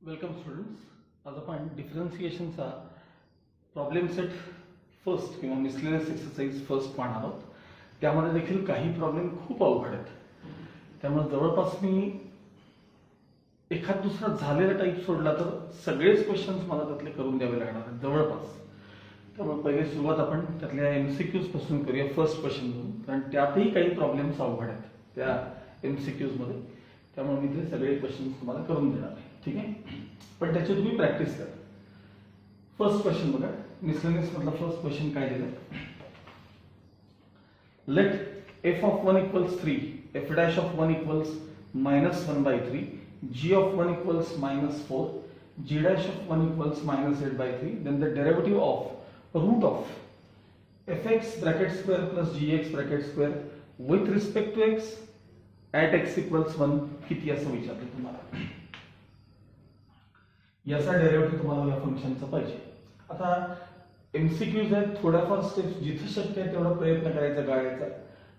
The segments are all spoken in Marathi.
Welcome students. आज आपण डिफरन्सिएशनचा प्रॉब्लेम सेट फर्स्ट किंवा मिसलेनियस एक्सरसाइज फर्स्ट पाहणार आहोत. त्यामध्ये देखील काही प्रॉब्लेम खूप अवघड आहेत. त्यामुळे जवळपास मी एखाद दुसरा झालेला टाईप सोडला तर सगळेच क्वेश्चन्स मला त्यातले करून द्यावे लागणार आहेत जवळपास. त्यामुळे पहिली सुरुवात आपण त्यातल्या MCQs पासून करूया फर्स्ट क्वेश्चन पासून, कारण त्यातही काही प्रॉब्लेम्स अवघड आहेत त्या MCQs मध्ये. त्यामुळे मी ते सगळे क्वेश्चन्स तुम्हाला करून देणार आहे. ठीक आहे, पण त्याची तुम्ही प्रॅक्टिस करा. फर्स्ट क्वेश्चन बघा, मिसलेनियस मधला फर्स्ट क्वेश्चन काय दिलं. Let f of 1 equals 3, f dash of 1 equals -1/3, g of 1 equals -4, g dash of 1 equals -8/3. Then the derivative of root of fx bracket square plus gx bracket square with respect to x at x equals 1 किती असं विचारलं तुम्हाला. याचा डेरिव्हेटिव्ह तुम्हाला या फंक्शनचा पाहिजे. आता MCQs आहेत, थोड्याफार स्टेप्स जिथे शक्य आहे तेवढा प्रयत्न करायचा गाळायचा,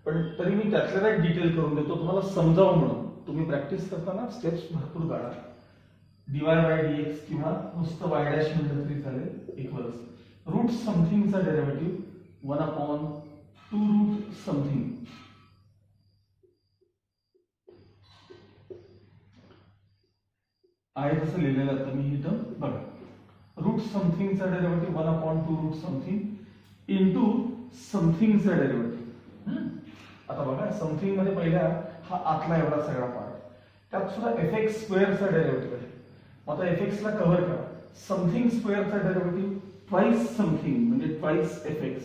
पण तरी मी त्यातल्या डिटेल करून देतो तुम्हाला समजावं म्हणून. तुम्ही प्रॅक्टिस करताना स्टेप्स भरपूर गाळा. dy/dx किंवा नुसतं y डॅश म्हटलं तरी चालेल इक्वल्स रूट समथिंगचा डेरिव्हेटिव्ह 1/2 रूट समथिंग. आहे तसं लिहिलेलं आता मी इथं बघा. रूट समथिंगचा डेरिव्हेटिव्ह 1/2 रूट समथिंग इंटू समथिंगचा डेरिव्हेटिव्ह. आता बघा, समथिंग मध्ये पहिला हा आतला एवढा सगळा पार्ट, त्यात सुद्धा fx स्क्वेअरचा डेरिव्हेटिव्ह आहे. आता fx ला कव्हर करा. समथिंग स्क्वेअरचा डेरिव्हेटिव्ह ट्वाइस समथिंग म्हणजे ट्वाइस fx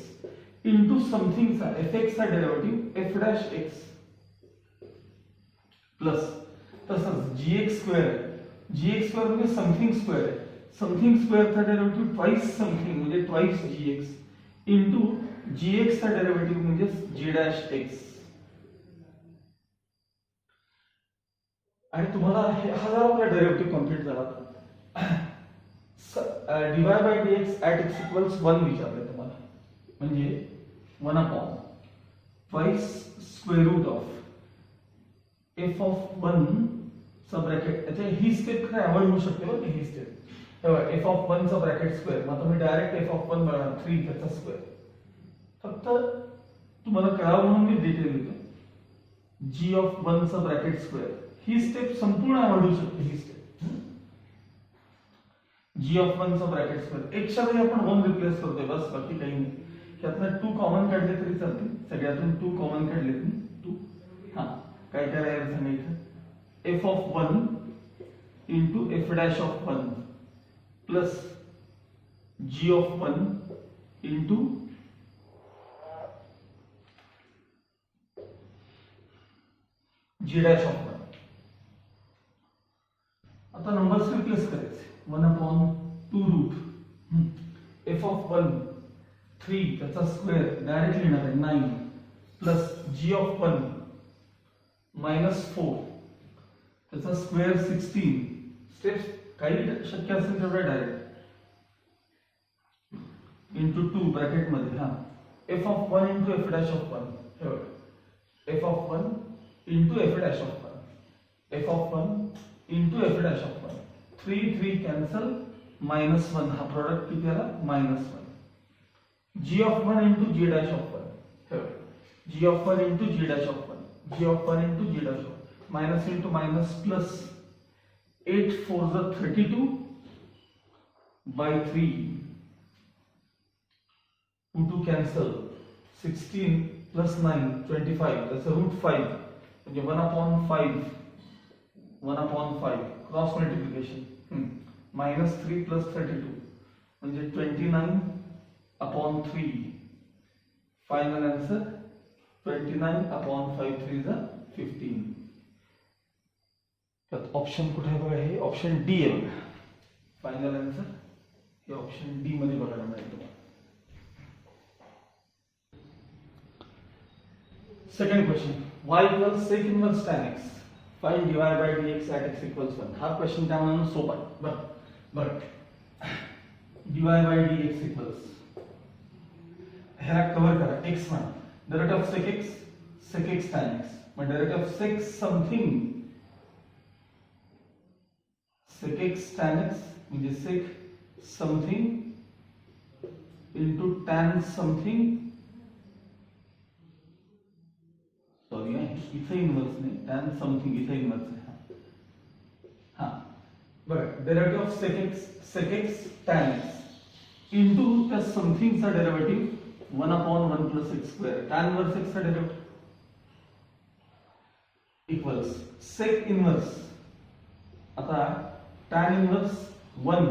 इंटू समथिंगचा fx चा derivative f dash x plus तसंच gx स्क्वेअर आहे. gx स्क्वेअर म्हणजे समथिंग स्क्वेअर आहे. समथिंग स्क्वेअरचा डेरिव्हेटिव्ह ट्वाइस समथिंग म्हणजे ट्वाइस gx इंटू gx चा डेरिव्हेटिव्ह म्हणजे g डॅश x. आणि तुम्हाला हा जर आपला डेरिव्हेटिव्ह कम्प्लीट झाला dy/dx at x equals 1 विचारलंय तुम्हाला, म्हणजे 1/2 twice square root of f of 1 चा ब्रॅकेट. अच्छा, ही स्टेप काय अवॉइड होऊ शकते बरं. ही स्टेप f of 1 चा ब्रॅकेट स्क्वेअर, मग तुम्ही डायरेक्ट f of 1 बघणार 3 त्याचा स्क्वेअर. फक्त तुम्हाला कळावं म्हणून मी डिटेल देतो. g of 1 चा ब्रॅकेट स्क्वेअर ही स्टेप संपूर्ण अवॉइड होऊ शकते. ही स्टेप g of 1 चा ब्रॅकेट स्क्वेअर एकच्या जागी आपण 1 रिप्लेस करतोय बस, बाकी काही नाही. यातनं 2 कॉमन काढले तरी चालते. सगळ्यातून 2 कॉमन काढले तुम्ही 2. हा काय करायचं सांगायचं, f of 1 into f dash of 1 plus g of 1 into g dash of 1. आता नंबर्स रिप्लेस करायचे. 1/2 रूट f of 1 3 त्याचा स्क्वेअर डायरेक्ट लिहिणार आहे 9 प्लस g of 1 -4 त्याचा स्क्वेअर 16. स्टेप्स काही शक्य असेल तेवढं डायरेक्ट इंटू 2 ब्रॅकेट मध्ये. हा f of 1 into f dash of 1 हे बघा, f of 1 into f dash of 1, f of 1 into f dash of 1. 3 cancel, -1 हा प्रोडक्ट किती आला -1. g of 1 into g dash of 1 हे बघा, g of 1 into g dash of 1, g of 1 into g dash of 1. Minus into minus plus 8 4 जा 32 by 3 2 cancel 16 plus 9 25 that's a root 5 म्हणजे 1/5 क्रॉस मल्टिप्लिकेशन -3 plus 32 म्हणजे 29/3. फायनल आन्सर 29/5 3 जा 15. त्यात ऑप्शन कुठे आहे बघा, हे ऑप्शन डी आहे बघा. फायनल आन्सर हे ऑप्शन डी मध्ये बघायला मिळेल तुम्हाला. Second question, y equals sec inverse tan x, find dy/dx at x equals 1. हा क्वेश्चन त्यामुळे सोपा आहे. बरं dy/dx इक्वल्स ह्याला कव्हर करा. x म्हणा, derivative of sec x tan x, मग derivative of sec something sec x tan x म्हणजे sec something into tan something, sorry इथे इन्व्हर्स नाही, tan something इथे इन्व्हर्स आहे. हा बघा, derivative of sec x tan x into त्या समथिंग चा derivative 1/1 plus x square, tan inverse x चा डेरिव्हेटिव्ह इक्वल्स sec इन्व्हर्स, आता tan इन्व्हर्स 1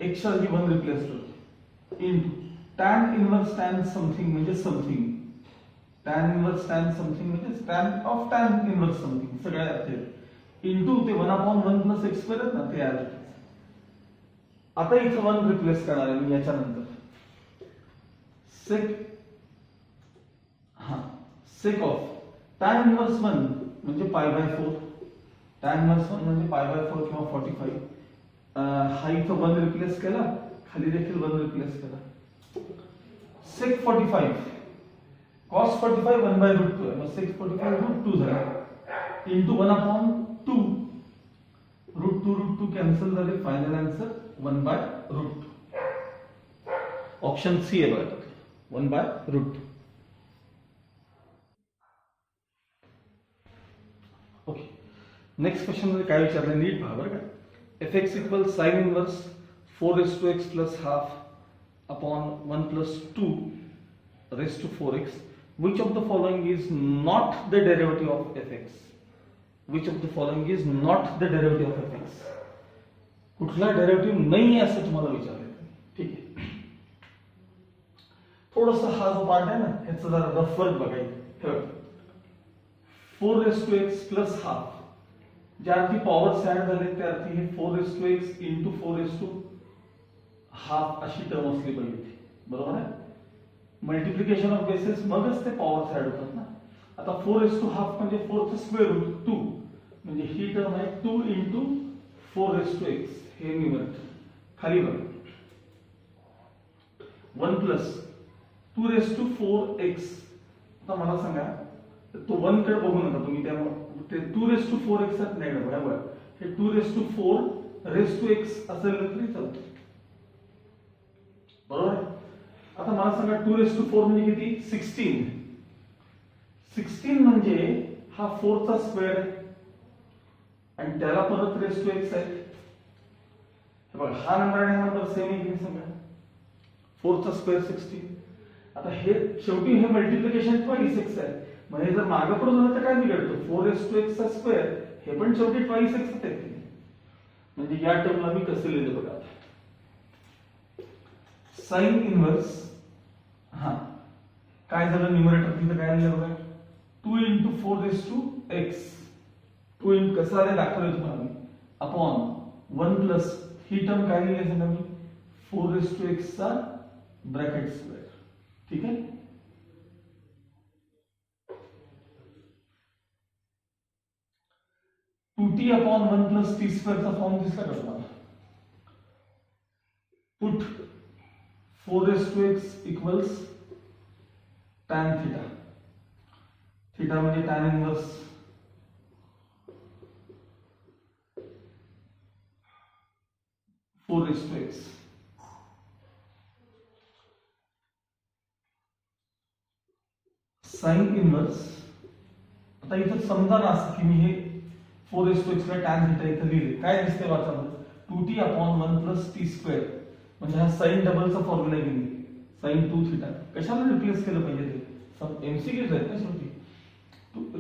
x च्या जागी 1 रिप्लेस करतो into tan inverse tan something म्हणजे something, tan inverse tan something म्हणजे tan of tan inverse something, सगळ्या अर्थ इनटू ते 1/1 plus x square आहेत ना ते आले. आता इथं 1 रिप्लेस करणार आहे मी याच्यानंतर, sec ऑफ tan इन्व्हर्स 1 म्हणजे π/4, tan इन्व्हर्स 1 म्हणजे π/4 किंवा 45. हा इथं 1 रिप्लेस केला, खाली देखील 1 रिप्लेस केला. sec 45 cos 45 1/√2 आहे, मग sec 45 √2 झाला इनटू 1/2, √2 कॅन्सल झाले, फायनल आन्सर 1/√2. ऑप्शन सी आहे बघा, 1/√2. ओके, नेक्स्ट क्वेश्चन मध्ये काय विचारलं नीट पहा बरं का. fx equal sin inverse 4x plus half upon 1 plus 2 raised to 4x. Which of the following is not the derivative of fx? Which of the following is not the derivative of fx? कुठला डेरिव्हेटिव्ह नाही आहे असं तुम्हाला विचारलं. ठीक आहे, थोडस हा जो पार्ट आहे ना ह्याचा जरा रफ वर्क बघायचं. 4x plus half, ज्या अर्थी पॉवर ऍड झाले त्या अर्थी हे 4x into 4 अशी टर्म असली पाहिजे, बरोबर आहे. मल्टिप्लिकेशन ऑफ बेसिस मगच ते पॉवर ऍड होतात ना. आता 4 म्हणजे 4 चा स्क्वेअर रूट 2, म्हणजे ही टर्म आहे 2 into 4x, हे न्यूमरेटर. खाली बघा 1 plus 2 4x. आता मला सांगा, तो 1 कडे बघू नका तुम्ही, त्यामुळे ते 2 4x नाही बरोबर, हे 2 4x असेल तरी चालतं, बरोबर. आता मला सांगा 2 4 म्हणजे किती, 16. 16 म्हणजे हा 4 चा स्क्वेअर आहे आणि त्याला परत रेस टू एक्स आहे. बघा हा नंबर आणि हा नंबर सेम आहे की सांगा, 4 चा स्क्वेअर 16. आता हे शेवटी हे मल्टिप्लिकेशन ट्वाइस एक्स आहे, म्हणजे जर मागे पुढे झालं तर काय बिघडतं, 4x चा स्क्वेअर हे पण शेवटी ट्वाइस एक्स आहे. म्हणजे या टर्मला मी कसं लिहिलं बघा, साइन इनवर्स, हा काय झालं न्यूमरेटर तिथं काय लिहिलं बघा, 2 into 4x, 2 into कसं आलं दाखवलं तुम्हाला मी, अपॉन 1 प्लस ही टर्म काय लिहिली सांगा मी, 4x चा ब्रॅकेट स्क्वेअर. ठीक आहे, two T upon 1 plus T square चा फॉर्म दिसला का तुम्हाला. Put 4x equals tan theta, theta म्हणजे tan inverse four raise to X. Sine inverse, आता इथं समजा ना असं की मी हे 4x ला tan थीटा इथं लिहिले, काय दिसते वाचा, 2t upon 1 plus T square, म्हणजे हा साइन डबलचा फॉर्म्युला घेणे, साइन 2 थीटा. कशाला रिप्लेस केलं पाहिजे, ते सब एमसीक्यूज आहेत ना शेवटी.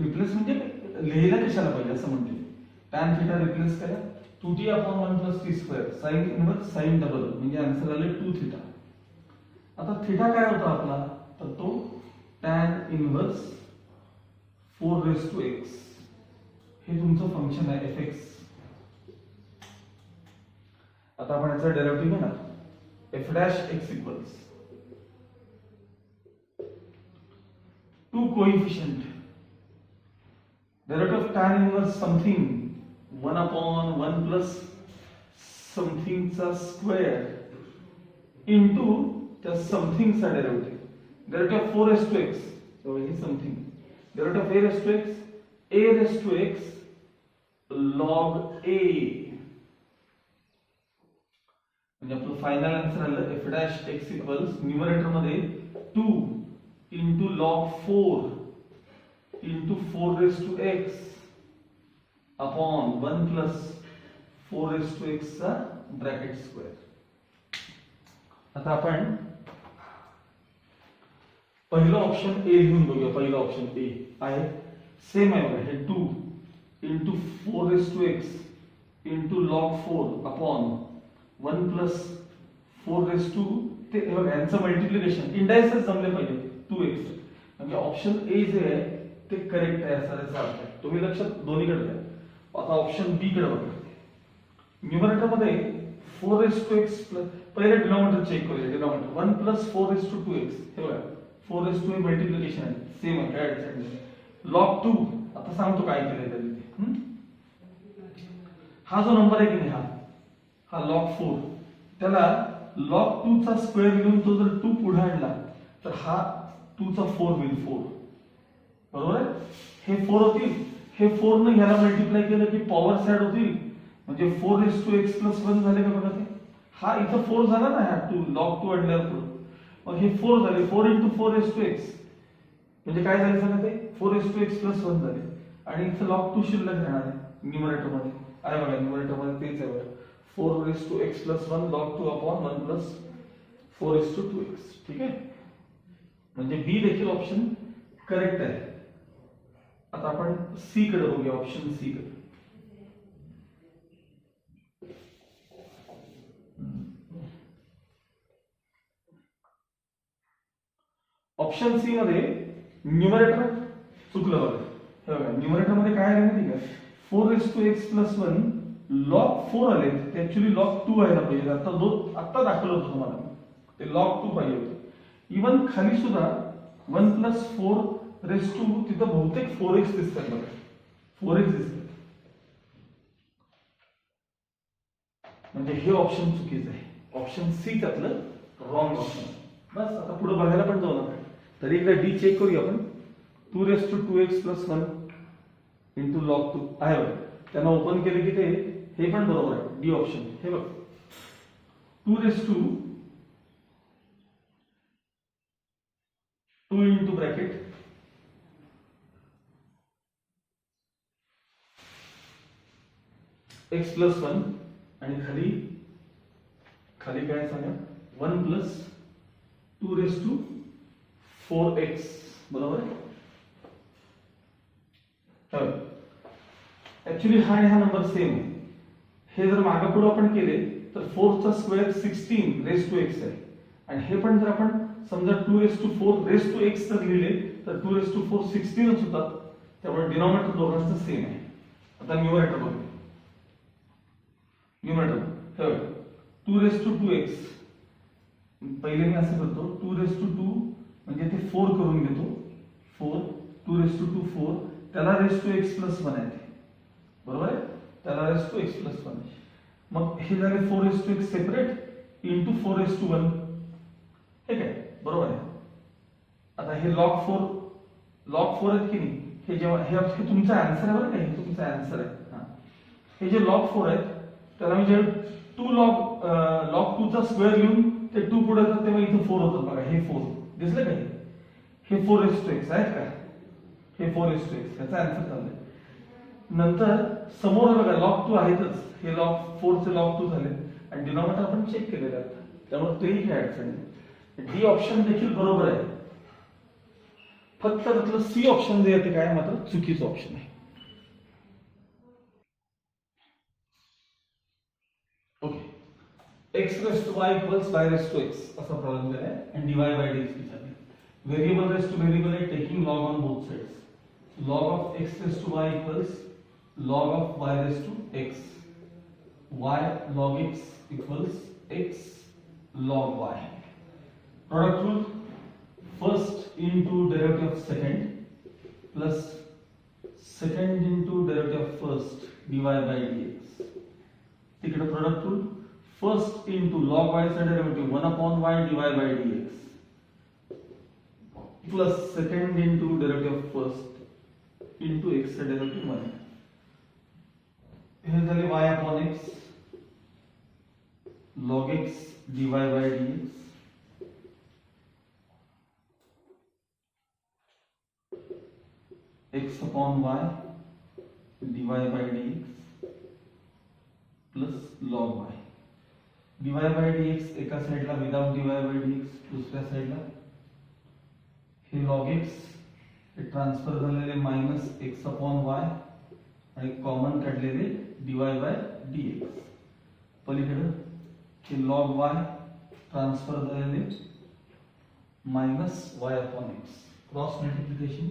रिप्लेस म्हणजे लिहायला कशाला पाहिजे असं म्हणते, tan थीटा रिप्लेस करा, 2t upon 1 plus T square, sine inverse sine double, म्हणजे आन्सर आले 2 थीटा. आता थीटा काय होता आपला, तर तो tan इनवर्स 4x, हे तुमचं फंक्शन आहे fx. आता आपण याचा डेरिव्हेटिव्ह घेणार, f' equals 2 coefficient, derivative of tan inverse something 1 upon 1 plus something चा स्क्वेअर इनटू त्या समथिंग चा derivative. Derivative of 4x, so हे something, derivative of a raised to x log a म्हणजे आपलं फायनल आन्सर आलं F dash X equals numerator मध्ये 2 into log 4 into 4 raise to X upon 1 plus 4 raise to X चा ब्रॅकेट स्क्वेअर. आता आपण पहिलं ऑप्शन ए लिहून बघूया. पहिलं ऑप्शन ए आहे सेम आहे बघा, हे 2 into 4 raise to X into log 4 upon 1 plus 4 raise to ते बघा यांचं मल्टिप्लिकेशन इंडायसेस जमले पाहिजे 2x. म्हणजे ऑप्शन ए जे आहे ते करेक्ट आहे असा त्याचा अर्थ आहे. तुम्ही लक्षात दोन्हीकडे द्या. आता ऑप्शन बी कडे बघा. न्यूमरेटर मध्ये 4 रेस टू एक्स प्लस पहिले डिनॉमिनेटर चेक करूया. Denominator 1 plus 4 raise to 2x हे बघा 4 रेस टू मल्टिप्लिकेशन आहे सेम आहे काय अडचण नाही. लॉग 2 आता सांगतो काय केलंय त्याने ते. हा जो नंबर आहे की नाही हा लॉग 4 त्याला लॉग 2 चा स्क्वेअर घेऊन तो जर 2 पुढे आणला तर हा 2 चा 4 होईल 4 बरोबर आहे. हे 4 होतील. हे 4 ने ह्याला मल्टिप्लाय केलं की पॉवर ऍड होतील म्हणजे 4 रेस टू एक्स प्लस 1 झाले का बघा ते. हा इथं 4 झाला ना हा 2 लॉग 2 आणल्यावर पुढे मग हे 4 झाले 4 इंटू 4 रेस टू एक्स म्हणजे काय झाले सांगा ते 4 रेस टू एक्स प्लस 1 झाले आणि इथं लॉग 2 शिल्लक राहणार आहे न्यूमरेटर मध्ये आहे बघा. न्यूमरेटर मध्ये तेच आहे बघा 4 raise to X plus 1 log 2 upon 1 plus 4 raise to 2x. ठीक आहे म्हणजे बी देखील ऑप्शन करेक्ट आहे. आता आपण सी कडे बघूया. ऑप्शन सी कडे ऑप्शन सी मध्ये न्यूमरेटर चुकलं बघा. हे बघा न्यूमरेटर मध्ये काय आहे माहिती का 4 raise to X plus 1 log 4 आले ते ऍक्च्युली लॉग 2 व्हायला पाहिजे. आता दाखवलं होतं तुम्हाला ते लॉग 2 पाहिजे होते. इवन खाली सुद्धा 1 प्लस 4 रेस टू तिथं बहुतेक 4x दिसतात बघा 4x दिसतात म्हणजे हे ऑप्शन चुकीचं आहे. ऑप्शन सी त्यातलं रॉंग ऑप्शन. बस आता पुढे बघायला पण जाऊ नका. तरी एकदा डी चेक करूया आपण. 2 raise to 2x plus 1 into log 2 आहे बघा. त्यांना ओपन केले की ते हे पण बरोबर आहे डी ऑप्शन. हे बघ 2 raise to 2 into bracket x plus 1 आणि खाली खाली काय सांगा 1 प्लस 2 रेस टू 4x बरोबर आहे. ऍक्च्युली हा आणि हा नंबर सेम आहे. हे जर मागे पुढे आपण केले तर 4 चा स्क्वेअर 16 रेस टू x आहे आणि हे पण जर आपण समजा 2 raise to 4 raise to x जर लिहिले तर 2 रेस टू 4 16च होतात. त्यामुळे डिनॉमिनेटर दोघांचं सेम आहे. आता न्यूमरेटर बघूया. न्यूमरेटर हे 2 रेस टू 2x पहिले मी असं करतो 2 रेस टू 2 म्हणजे ते 4 करून घेतो 4 2 रेस टू 2 4 त्याला रेस टू x प्लस 1 आहे बरोबर आहे. त्याला रेस टू x प्लस 1 मग हे झाले 4 raise to x separate into 4 raise to 1 ठीक आहे बरोबर आहे. आता हे लॉग 4 आहेत की नाही हे जेव्हा हे तुमचा आन्सर आहे बरं का. हे तुमचा आन्सर आहे. हे जे लॉग 4 आहेत त्याला मी जेव्हा 2 लॉग 2 चा स्क्वेअर घेऊन ते 2 पुढे जातात तेव्हा इथे 4 होतात बघा. हे 4 दिसलं का. हे 4 रेस टू x आहेत का. हे 4 रेस टू x याचा आन्सर चाललंय. नंतर समोर बघा लॉग 2 आहेतच. हे लॉग 4 चे लॉग 2 झाले आणि डिनॉमिनेटर आपण चेक केलेले आहेत त्यामुळे तेही काही अडचण नाही. डी ऑप्शन देखील बरोबर आहे. फक्त त्यातलं सी ऑप्शन जे आहे ते काय मात्र चुकीचं ऑप्शन आहे. Okay x raise to y equals y raise to x असा प्रॉब्लेम दिला आहे आणि dy by dx विचारले. व्हेरिएबल रेस टू व्हेरिएबल आहे taking log on both sides. log of x raised to y equals log of y raised to x. y log x equals x log y. Product rule first into derivative of second plus second into derivative of first dy by dx. ठीक है. Product rule first into log y चा derivative 1 upon y dy by dx plus second into derivative of first into x चा डेरिव्हेटिव्ह 1 हे झाले y upon x log x dy by dx x upon y dy by dx plus log y dy by dx एका साइडला विदाउट dy by dx, दुसऱ्या साइडला हे log x हे ट्रान्सफर झालेले मायनस x अपॉन y आणि कॉमन काढलेले dy by dx, पलीकडे हे log y ट्रान्सफर झालेले minus y upon x, cross multiplication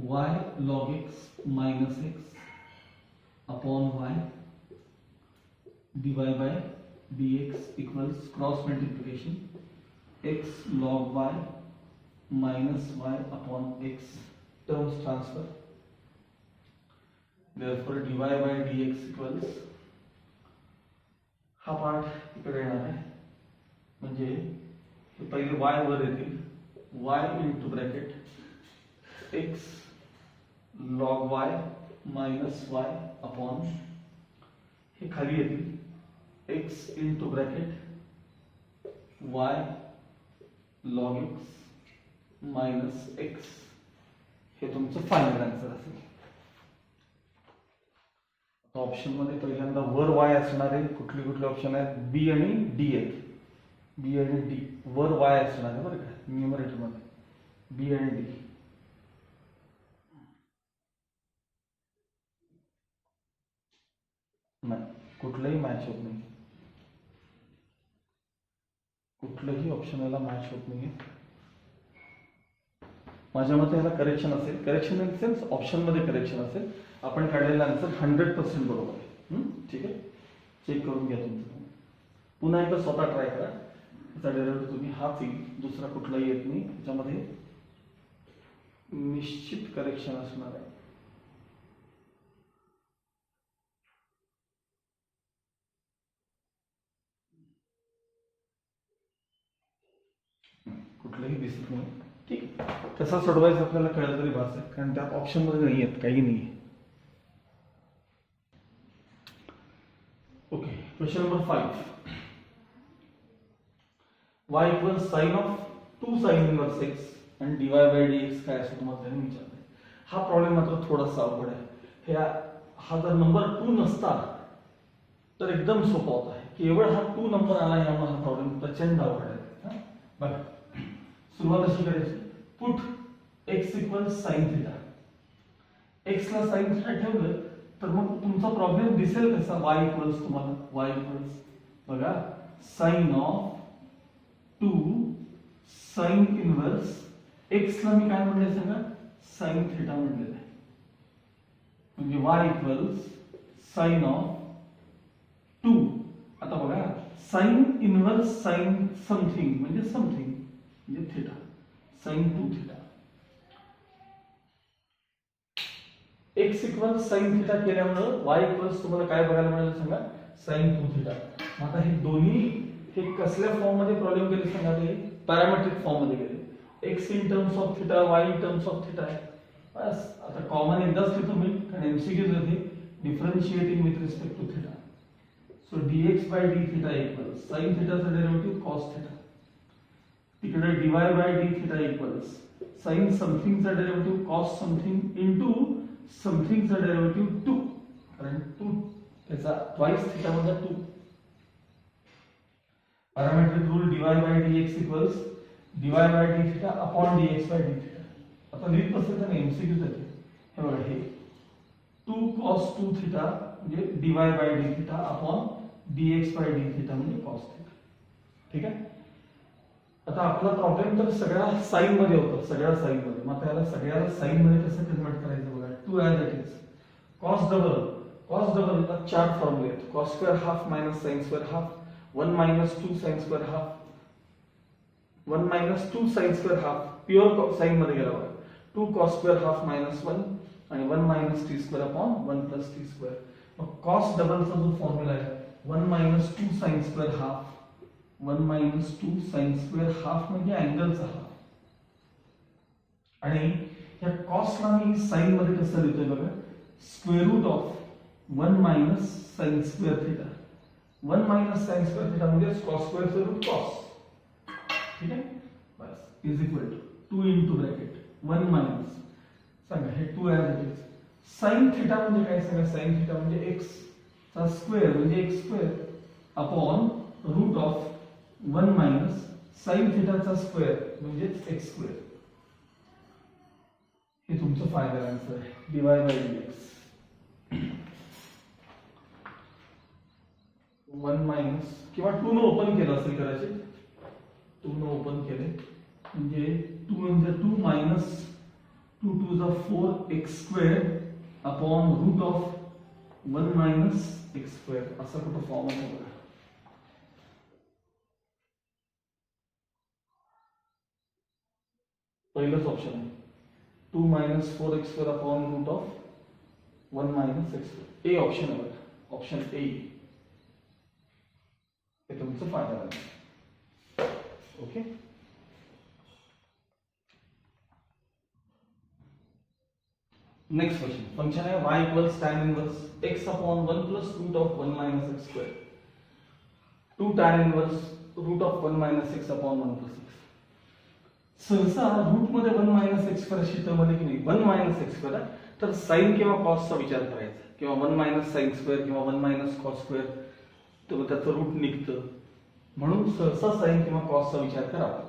y log x minus x upon y dy by dx equals cross multiplication x log y minus y upon x, terms transfer, therefore dy by dx equals हा पार्ट इकडे येणार आहे म्हणजे पहिले y वर येतील y into bracket x log y minus y upon हे खाली येतील x into bracket y log x minus x, हे तुमचं फायनल आन्सर असेल. ऑप्शन मध्ये पहिल्यांदा वर y असणार आहे, कुठले कुठले ऑप्शन आहेत, बी आणि डी आहेत, बी आणि डी वर y असणार आहे बरं का, न्यूमरेटर मध्ये बी आणि डी. नाही, कुठलंही मॅच होत नाही, कुठलंही ऑप्शन याला मॅच होत नाही. माझ्या मते याला करेक्शन असेल, करेक्शन इन सेन्स ऑप्शन मध्ये करेक्शन असेल. आपण काढलेला आन्सर 100% बरोबर आहे. ठीक आहे, चेक करून घ्या तुमचं. पुन्हा एकदा स्वतः ट्राय करा. त्याचा डेरिव्हेटिव्ह तुम्ही हाच येईल, दुसरा कुठलाही येत नाही. त्याच्यामध्ये निश्चित करेक्शन असणार आहे. कुठलंही दिसत नाही. ठीक आहे, कसा सोडवायचं आपल्याला कळलं तरी भास आहे, कारण त्यात ऑप्शन मध्ये नाही आहेत, काही नाही आहे. Okay, question number 5. y equals sin of 2 sin inverse x and dy by dx काय असं तुम्हाला त्यांनी विचारलंय. हा प्रॉब्लेम मात्र थोडासा अवघड आहे. हा जर नंबर 2 नसता तर एकदम सोपा होता आहे. केवळ हा 2 नंबर आला यामुळे हा प्रॉब्लेम प्रचंड अवघड आहे. बघा, सुरुवात अशी करायची, put x equals sin theta. x ला sin theta ठेवलं तर मग तुमचा प्रॉब्लेम दिसेल कसा. y इक्वल्स तुम्हाला y इक्वल्स बघा sin of 2 sin inverse x ला मी काय म्हणले सांगा, sin थीटा म्हणलेलं आहे. म्हणजे y इक्वल्स sin ऑफ 2. आता बघा sin इनवर्स sin समथिंग म्हणजे theta, sin 2 theta. x equals sin theta केल्यामुळे y इक्वल्स तुम्हाला काय बघायला मिळालं सांगा, sin 2 थीटा. आता हे दोन्ही हे कसल्या फॉर्म मध्ये प्रॉब्लेम केले सांगा, ते पॅरामेट्रिक फॉर्म मध्ये गेले. x in terms of theta, y in terms of theta आहे. बस आता कॉमन एकदाच लिहितो मी, कारण एमसीक्यूज मध्ये differentiating with respect to theta. So dx by d theta equals sin थीटाचा डेरिव्हेटिव्ह cos थीटा. तिकडे dy by d theta equals sin समथिंगचा डेरिव्हेटिव्ह cos समथिंग इनटू समथिंगचा डेरिव्हेटिव्ह 2, कारण 2 त्याचा ट्वाइस थीटा म्हणजे 2. Parametric rule dy by dx equals dy by d theta upon dx by d theta. आता लिहित असेल तर एमसीक्यू जाते. हे बघा, हे 2 cos 2 थीटा म्हणजे dy by d theta upon dx by d theta म्हणजे cos थीटा. ठीक आहे. आता आपला प्रॉब्लेम तर सगळ्या साइन मध्ये होता, सगळ्या साइन मध्ये. मग त्याला सगळ्याला साइन मध्ये कसं कन्वर्ट करायचं बघा. 2 as it is cos double ला 4 फॉर्म्युले आहेत. cos square half minus sin square half, 1 minus 2 sin square half, 1 minus 2 sin square half pure sine मध्ये गेला बघा. 2 cos स्क्वेअर हाफ मायनस 1 आणि 1 minus t square upon 1 plus t square. मग cos डबलचा जो फॉर्म्युला आहे 1 minus 2 sin square half, 1 minus 2 sin square half म्हणजे अँगलचा हाफ. आणि या cos ला मी sin मध्ये कसं लिहितोय बघा, square root of 1 minus sin square theta, 1 minus sine square theta म्हणजे कॉस स्क्वेअरचं रूट कॉस, ठीक आहे, बस is equal to 2 into bracket 1 minus, सांगा हे 2 as it is, sine theta म्हणजे काय सांगा, साइन थिटा म्हणजे एक्स चा स्क्वेअर म्हणजे x square upon root of 1 minus sine थिटाचा स्क्वेअर म्हणजे एक्स स्क्वेअर. हे तुमचं फायनल आन्सर आहे, dy बाय dx. 1 मायनस किंवा 2 न ओपन केलं असेल कदाचित, 2 न ओपन केले म्हणजे 2 म्हणजे 2 minus 2 to the 4 X square upon root of 1 minus X square असा कुठं फॉर्म आहे बघा. पहिलंच ऑप्शन आहे 2 minus 4 X square upon root of 1 minus X square. A option आहे बघा, ऑप्शन ए हे तुमचं फायनल आहे. Okay, next question. फंक्शन आहे y equals tan inverse x upon 1 plus root of 1 minus X square to tan inverse route of 1 minus X upon 1 plus X. सहसा रूट मध्ये 1 मायनस एक्स स्क्वेअर अशी टर्म आली की नाही 1 मायनस एक्स स्क्वेअर तर साइन किंवा कॉसचा विचार करायचा, किंवा 1 मायनस साइन स्क्वेअर किंवा 1 मायनस कॉस स्क्वेअर, तर त्याचं रूट निघतं, म्हणून सहसा साइन किंवा कॉसचा विचार करावा.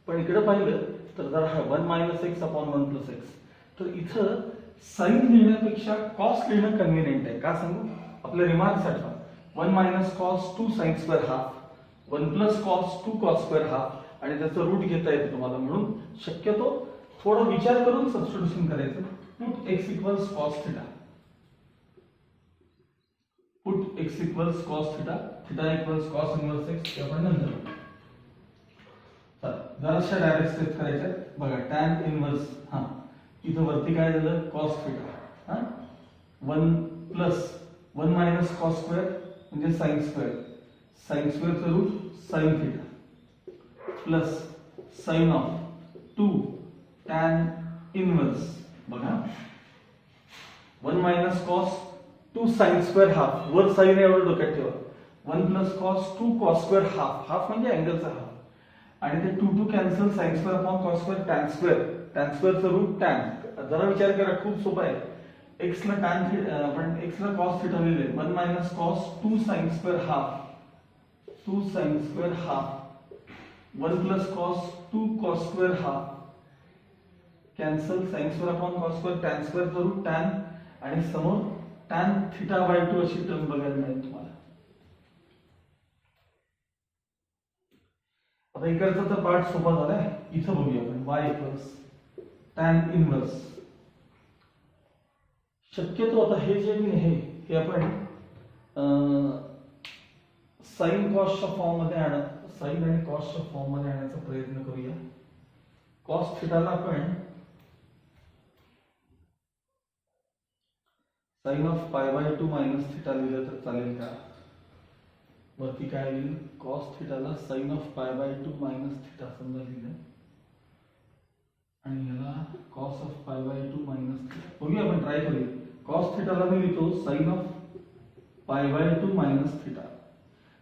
पण इकडे पाहिलं तर जर हा 1 minus X upon 1 plus x, तर इथं साइन लिहिण्यापेक्षा कॉस लिहिणं कन्व्हिनियंट आहे. का सांगू, आपल्या रिमार्क्स आठवा 1 minus cos 2 sine square half, 1 plus cos 2 cos square half, आणि त्याचं रूट घेता येते तुम्हाला, म्हणून शक्यतो थोडा विचार करून सबस्टिट्यूशन करायचं. Put x equals cos theta, put x equals cos theta, theta equals cos inverse x, हे आपण नंतर जराशा डायरेक्ट स्टेप करायच्या बघा. tan इनवर्स, हा इथं वरती काय झालं कॉस थिटा, हा 1 प्लस 1 मायनस कॉस स्क्वेअर म्हणजे साइन स्क्वेअर, साइन स्क्वेअरचं root sine theta plus sine of 2 tan inverse, बघा 1 minus cos 2 sine square half, वर साइन एवढं डोक्यात ठेवा, 1 plus cos 2 cos square half, half म्हणजे अँगलचा हाफ, आणि ते 2 2 cancel sine square upon cos square tan square, tan स्क्वेअरचं रूट टॅन. जरा विचार करा, खूप सोपं आहे. एक्स ला टॅन थिटा, आपण एक्स ला कॉस थिटा लिहिले, 1 minus cos 2 sine square half, 2 sine square half, 1 plus cos 2 cos square half, cancel sine square upon cos square tan स्क्वेअरचं रूट टॅन, आणि समोर टॅन थिटा बाय 2 अशी टर्म बघायला मिळेल तुम्हाला. आता इकडचा तर पार्ट सोपा झालाय, इथं बघूया आपण y इक्वल्स टॅन इनवर्स. शक्यतो आता हे जे मी हे आपण साइन कॉसच्या फॉर्म मध्ये साइन आणि कॉसच्या फॉर्म मध्ये आणण्याचा प्रयत्न करूया. कॉस थिटाला आपण sine of pi by 2 minus theta लिहिलं तर चालेल का? वरती काय येईल, कॉस थिटाला sine of pi by 2 minus theta समजा लिहिलं, आणि याला cos of pi by 2 minus theta. बघूया आपण, ट्राय करूया. कॉस थिटाला मी लिहितो sine of pi by 2 minus theta.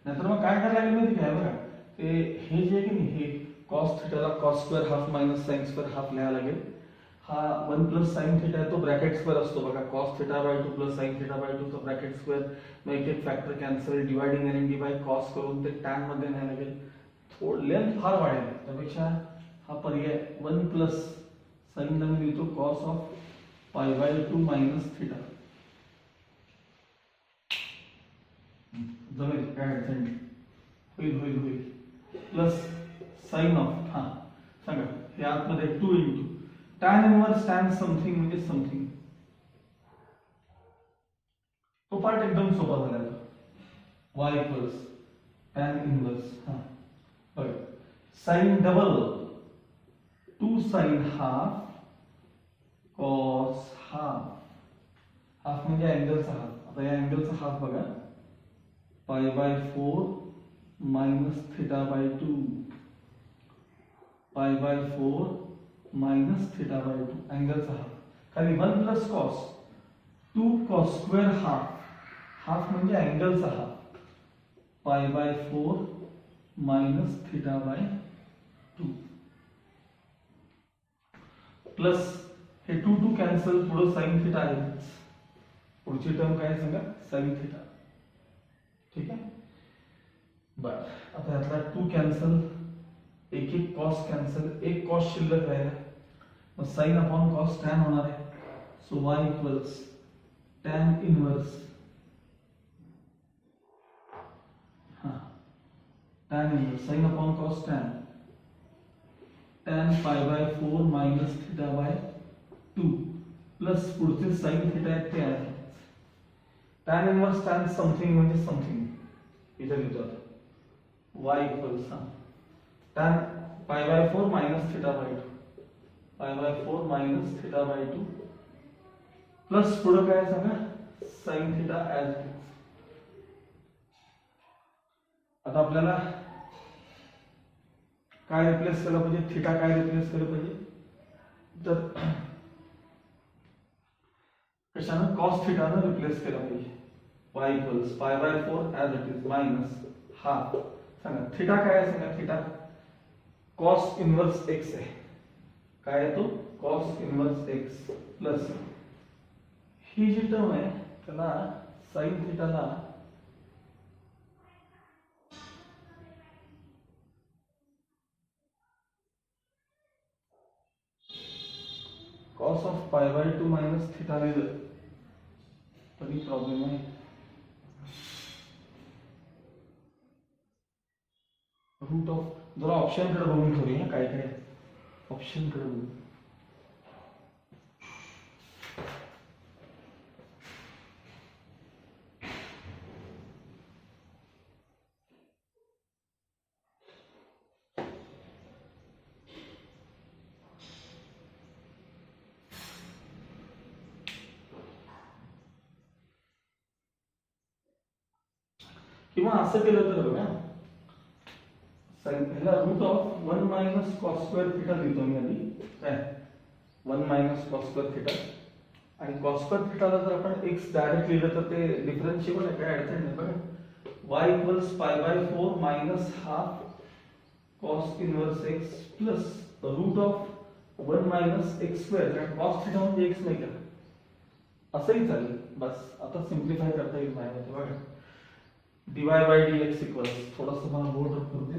नाहीतर मग काय करायला लागेल माहिती काय, बघा ते हे जे आहे की नाही, हे कॉस थिटाला cos square half minus sine square half लिहायला लागेल. हा 1 प्लस साइन थिटा आहे तो ब्रॅकेट स्क्वेअर असतो बघा, cos theta by 2 plus sine theta by 2 तो ब्रॅकेट स्क्वेअर, मग एक factor cancel, dividing N D by cos करून ते टॅन मध्ये न्यायला लागेल. थोडं लेंथ फार वाढेल, त्यापेक्षा हा पर्याय 1 प्लस साइन ला मी लिहितो cos of pi by 2 minus theta. जमेल, काय अडचण नाही, होईल होईल होईल. प्लस साइन ऑफ, हा सांगा हे आतमध्ये 2 into tan inverse tan something म्हणजे समथिंग. तो पार्ट एकदम सोपा झाला. y इक्वल्स टॅन इनवर्स, हा बघा sine double 2 sine half cos half, half म्हणजे अँगलचा हाफ. आता या अँगलचा हाफ बघा, पाय by 4 minus theta by 2, pi by 4 minus theta by 2, अँगलचा हाफ. खाली 1 plus cos 2 cos square half, half म्हणजे अँगलचा half, pi by 4 minus theta by 2 plus हे 2 कॅन्सल, पुढे साइन थिटा आहे, पुढची टर्म काय सांगा, साइन थिटा. ठीक आहे. बर, आता यातला 2 कॅन्सल, एक कॉस कॅन्सल, एक कॉस शिल्लक राहिला, मग साइन अपॉन कॉस टॅन होणार आहे. So y equals tan inverse tan inverse sin upon cos tan pi by 4 minus theta by 2 plus पुढचे sin theta आहेत ते आहे. tan inverse tan something म्हणजे something इथे लिहितो y equals tan pi by 4 minus theta by 2 pi by 4 minus theta by 2 plus पुढे काय सांगा sin theta as it is. आता आपल्याला काय रिप्लेस केलं पाहिजे, थिटा काय रिप्लेस केलं पाहिजे, तर कशानं, कॉस थिटानं रिप्लेस केलं पाहिजे. y equals pi by 4 as it is minus half. सांगा थिटा काय आहे, सांगा थिटा कॉस इनवर्स x आहे. काय आहे तो, कॉस इनवर्स x प्लस ही जी टर्म आहे त्याला sign थिटाला cos of pi by 2 minus theta लिहिलं तरी प्रॉब्लेम आहे. रूट ऑफ, जरा ऑप्शन कडे बघून ठेवूया काय काय, ऑप्शन कडे बघू. किंवा असं केलं तर बघा, ह्याला root of 1 minus cos square theta लिहितो मी आधी, काय 1 मायनस कॉस स्क्वेअर थिटा, आणि कॉस स्क्वेअर थिटाला जर आपण x डायरेक्ट लिहिलं तर ते डिफरन्शिएबल आहे, काय अडचण नाही. बघा y equals pi by 4 minus half cos inverse x plus root of 1 minus x square, कारण कॉस थिटा म्हणजे x नाही का, असंही चालेल. बस आता सिम्प्लिफाय करता येईल माझ्यामध्ये. बघा dy by dx इक्वल्स, थोडंसं मला बोर्ड रफ करू दे.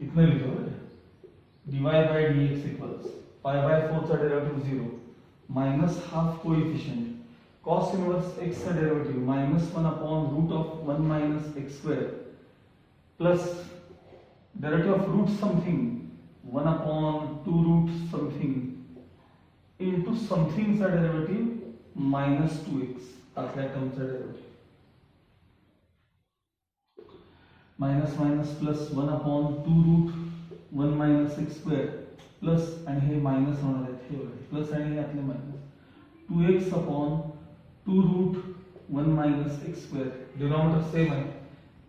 इतना लिखो, dy by dx equals pi by 4 चा derivative 0 minus half coefficient cos inverse x चा derivative minus 1 upon root of 1 minus x square plus derivative of root something 1 upon 2 root something into something चा डेरिवेटिव मायनस 2x, आतल्या टर्मचा derivative minus minus plus 1 upon 2 root 1 minus x square plus, आणि हे मायनस होणार आहे, हे प्लस आणि हे आतले minus 2x upon 2 root 1 minus x square, denominator same आहे,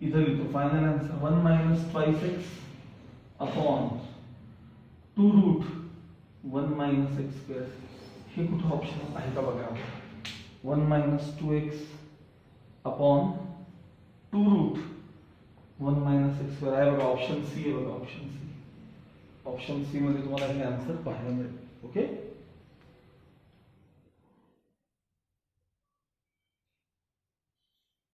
इधर लिखो final answer 1 minus twice x upon 2 root 1 minus x square. हे कुठे ऑप्शन आहे का बघा, 1 minus 2x upon 2 root 1 minus x square आहे बघा, ऑप्शन सी आहे बघा, ऑप्शन सी. ऑप्शन सी मध्ये तुम्हाला हे आन्सर पाहायला मिळेल. ओके.